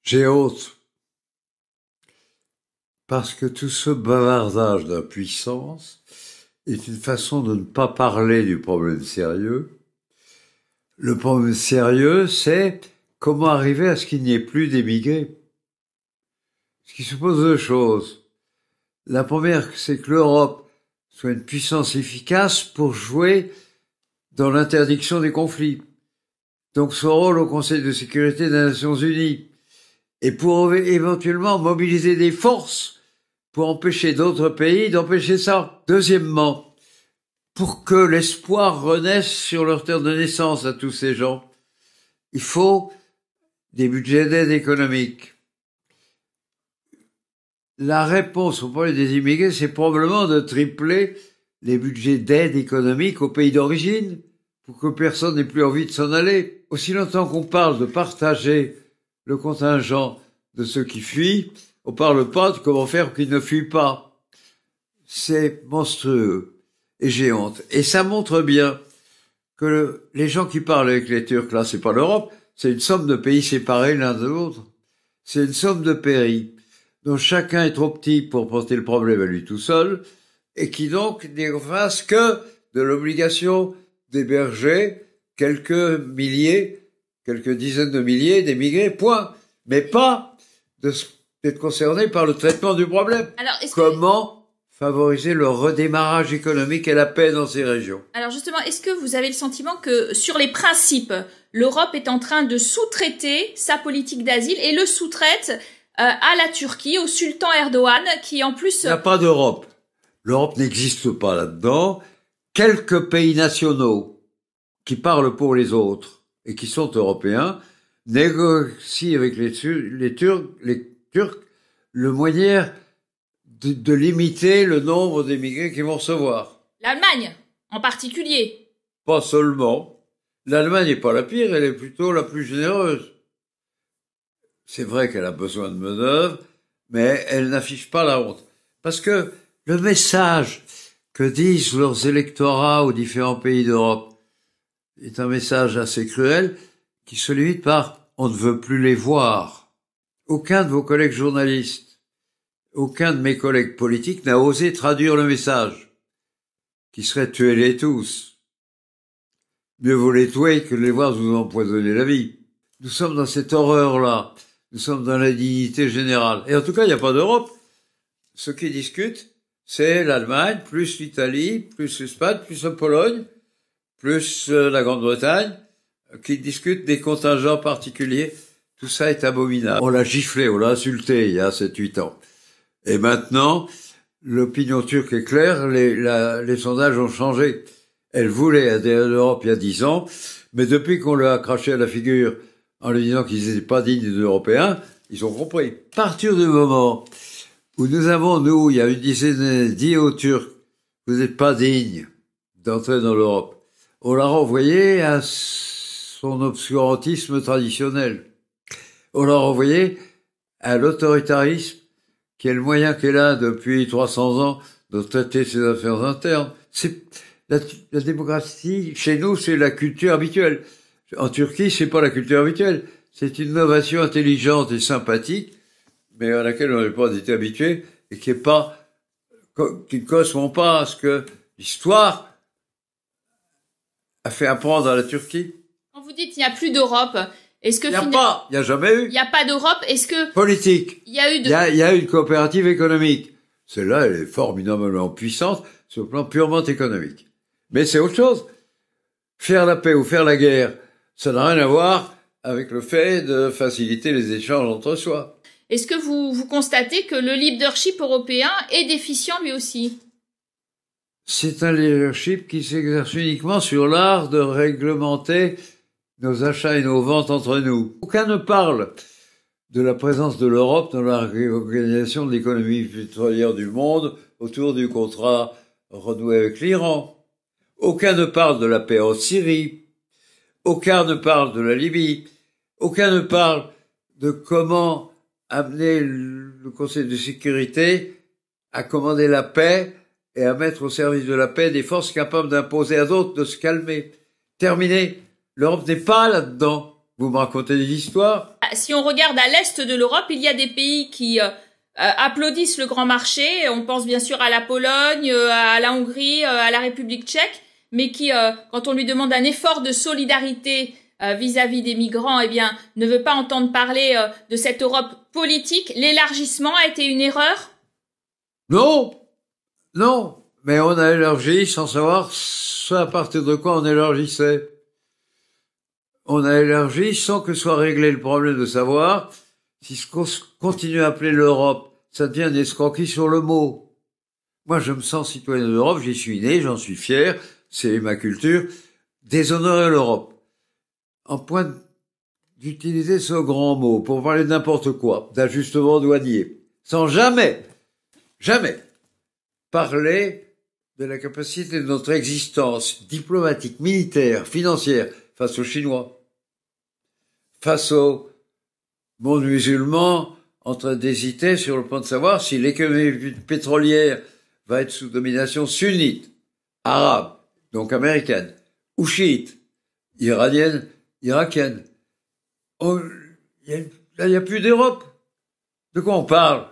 J'ai honte, parce que tout ce bavardage d'impuissance est une façon de ne pas parler du problème sérieux. Le problème sérieux, c'est comment arriver à ce qu'il n'y ait plus d'émigrés. Ce qui suppose deux choses. La première, c'est que l'Europe soit une puissance efficace pour jouer dans l'interdiction des conflits. Donc son rôle au Conseil de sécurité des Nations Unies. Et pour éventuellement mobiliser des forces pour empêcher d'autres pays d'empêcher ça. Deuxièmement, pour que l'espoir renaisse sur leur terre de naissance à tous ces gens, il faut des budgets d'aide économique. La réponse au problème des immigrés, c'est probablement de tripler les budgets d'aide économique aux pays d'origine pour que personne n'ait plus envie de s'en aller. Aussi longtemps qu'on parle de partager le contingent de ceux qui fuient, on parle pas de comment faire pour qu'ils ne fuient pas. C'est monstrueux et j'ai honte. Et ça montre bien que les gens qui parlent avec les Turcs, là, c'est pas l'Europe, c'est une somme de pays séparés l'un de l'autre. C'est une somme de pays dont chacun est trop petit pour porter le problème à lui tout seul et qui donc n'est face que de l'obligation d'héberger quelques milliers, quelques dizaines de milliers d'émigrés, point. Mais pas d'être concerné par le traitement du problème. Alors, comment favoriser le redémarrage économique et la paix dans ces régions? Alors justement, est-ce que vous avez le sentiment que sur les principes, l'Europe est en train de sous-traiter sa politique d'asile et le sous-traite à la Turquie, au sultan Erdogan, qui en plus... Il n'y a pas d'Europe. L'Europe n'existe pas là-dedans. Quelques pays nationaux qui parlent pour les autres et qui sont européens négocient avec les Turcs le moyen de limiter le nombre d'émigrés qu'ils vont recevoir. L'Allemagne, en particulier. Pas seulement. L'Allemagne n'est pas la pire, elle est plutôt la plus généreuse. C'est vrai qu'elle a besoin de manœuvre, mais elle n'affiche pas la honte. Parce que le message que disent leurs électorats aux différents pays d'Europe est un message assez cruel qui se limite par « on ne veut plus les voir ». Aucun de vos collègues journalistes, aucun de mes collègues politiques n'a osé traduire le message, qui serait « tuez-les tous ». Mieux vaut les tuer que de les voir vous empoisonner la vie. Nous sommes dans cette horreur-là. Nous sommes dans l'indignité générale. Et en tout cas, il n'y a pas d'Europe. Ce qui discute, c'est l'Allemagne, plus l'Italie, plus l'Espagne, plus la Pologne, plus la Grande-Bretagne, qui discutent des contingents particuliers. Tout ça est abominable. On l'a giflé, on l'a insulté il y a 7-8 ans. Et maintenant, l'opinion turque est claire, les sondages ont changé. Elle voulait adhérer à l'Europe il y a 10 ans, mais depuis qu'on leur a craché à la figure en lui disant qu'ils n'étaient pas dignes des Européens, ils ont compris. À partir du moment où nous avons, nous, il y a une dizaine d'années, dit aux Turcs, vous n'êtes pas dignes d'entrer dans l'Europe, on l'a renvoyé à son obscurantisme traditionnel. On l'a renvoyé à l'autoritarisme, qui est le moyen qu'elle a depuis 300 ans de traiter ses affaires internes. C'est la démocratie, chez nous, c'est la culture habituelle. En Turquie, c'est pas la culture habituelle. C'est une innovation intelligente et sympathique, mais à laquelle on n'est pas été habitué et qui ne correspond pas à ce que l'histoire a fait apprendre à la Turquie. Quand vous dites qu'il n'y a plus d'Europe, est-ce que il n'y a jamais eu. Il n'y a pas d'Europe, est-ce que... Politique. Il y a eu il y a une coopérative économique. Celle-là, elle est formidablement puissante sur le plan purement économique. Mais c'est autre chose. Faire la paix ou faire la guerre, ça n'a rien à voir avec le fait de faciliter les échanges entre soi. Est-ce que vous constatez que le leadership européen est déficient lui aussi? C'est un leadership qui s'exerce uniquement sur l'art de réglementer nos achats et nos ventes entre nous. Aucun ne parle de la présence de l'Europe dans la réorganisation de l'économie pétrolière du monde autour du contrat renoué avec l'Iran. Aucun ne parle de la paix en Syrie. Aucun ne parle de la Libye. Aucun ne parle de comment amener le Conseil de sécurité à commander la paix et à mettre au service de la paix des forces capables d'imposer à d'autres de se calmer. Terminé. L'Europe n'est pas là-dedans. Vous me racontez des histoires? Si on regarde à l'est de l'Europe, il y a des pays qui applaudissent le grand marché. On pense bien sûr à la Pologne, à la Hongrie, à la République tchèque, mais qui, quand on lui demande un effort de solidarité vis-à-vis des migrants, eh bien, ne veut pas entendre parler de cette Europe politique. L'élargissement a été une erreur? Non, non, mais on a élargi sans savoir ce à partir de quoi on élargissait. On a élargi sans que soit réglé le problème de savoir si ce qu'on continue à appeler l'Europe, ça devient une escroquerie sur le mot. Moi, je me sens citoyen de l'Europe, j'y suis né, j'en suis fier, c'est ma culture. Déshonorer l'Europe, en point d'utiliser ce grand mot pour parler de n'importe quoi, d'ajustement douanier, sans jamais parler de la capacité de notre existence diplomatique, militaire, financière, face aux Chinois, face au monde musulman, en train d'hésiter sur le point de savoir si l'économie pétrolière va être sous domination sunnite, arabe, donc américaine, ou chiite, iranienne, irakienne. Là, il n'y a plus d'Europe. De quoi on parle?